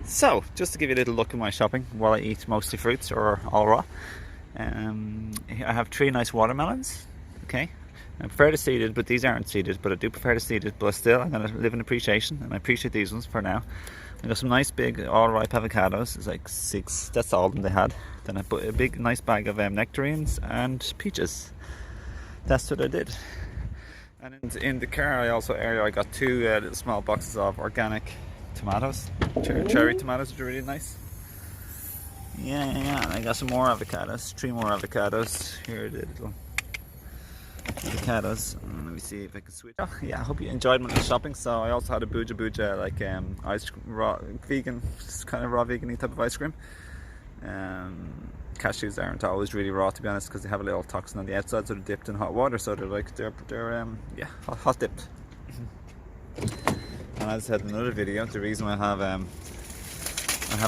So, just to give you a little look at my shopping while I eat mostly fruits or all raw. I have 3 nice watermelons. Okay, I prefer the seeded, but these aren't seeded. But I do prefer the seeded. But still, I'm gonna live in appreciation, and I appreciate these ones for now. I got some nice big all ripe avocados. It's like 6. That's all of them they had. Then I put a big nice bag of nectarines and peaches. That's what I did. And in the car, I got 2 little small boxes of organic tomatoes, cherry tomatoes, which are really nice. Yeah. I got some more avocados, 3 more avocados. Here are the little avocados. Let me see if I can switch. Oh, yeah, I hope you enjoyed my little shopping. So I also had a buja like ice cream, raw vegan, kind of raw vegan-y type of ice cream. Cashews aren't always really raw, to be honest, because they have a little toxin on the outside, so they're dipped in hot water, so they're hot dipped. And as I said in another video, the reason I have a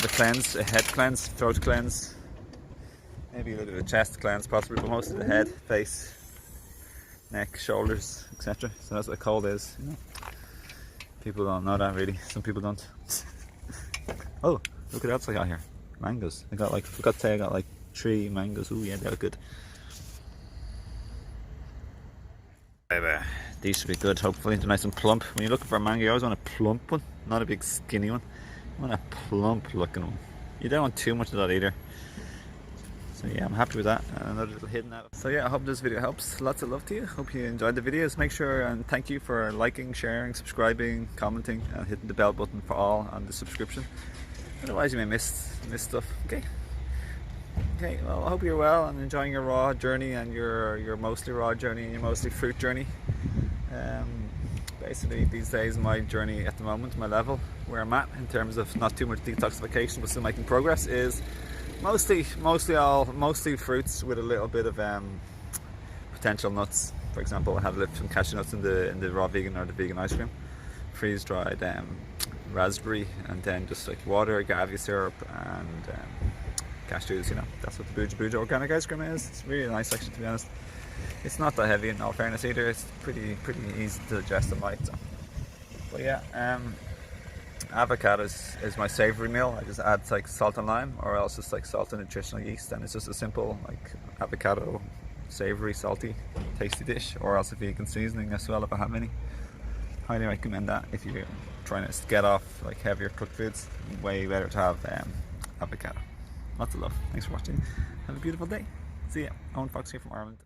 cleanse, a head cleanse, throat cleanse, maybe a little bit of chest cleanse possibly, but most of the head, face, neck, shoulders, etc. So that's what a cold is, you know. People don't know that really. Some people don't. Oh, look what else I got here. Mangoes. I forgot to say I got like 3 mangoes. Oh yeah, they look good. These should be good, hopefully. They're nice and plump. When you're looking for a mango, you always want a plump one, not a big skinny one. You want a plump looking one. You don't want too much of that either. So yeah, I'm happy with that. And another little hidden out. So yeah, I hope this video helps. Lots of love to you. Hope you enjoyed the videos. Make sure and thank you for liking, sharing, subscribing, commenting, and hitting the bell button for all on the subscription. Otherwise you may miss stuff. Okay, well, I hope you're well and enjoying your raw journey and your mostly raw journey and your mostly fruit journey. Basically these days my journey at the moment, my level where I'm at in terms of not too much detoxification but still making progress, is mostly fruits with a little bit of potential nuts. For example, I had some cashew nuts in the raw vegan or the vegan ice cream, freeze dried raspberry, and then just like water, agave syrup, and cashews. You know, that's what the buja organic ice cream is. It's really nice actually, to be honest. It's not that heavy in all fairness either. It's pretty easy to digest and light. So. But yeah, avocado is my savory meal. I just add like salt and lime, or else just like salt and nutritional yeast, and it's just a simple like avocado savory, salty, tasty dish. Or else a vegan seasoning as well if I have any. Highly recommend that if you're trying to get off like heavier cooked foods. Way better to have avocado. Lots of love. Thanks for watching. Have a beautiful day. See ya. Owen Fox here from Ireland.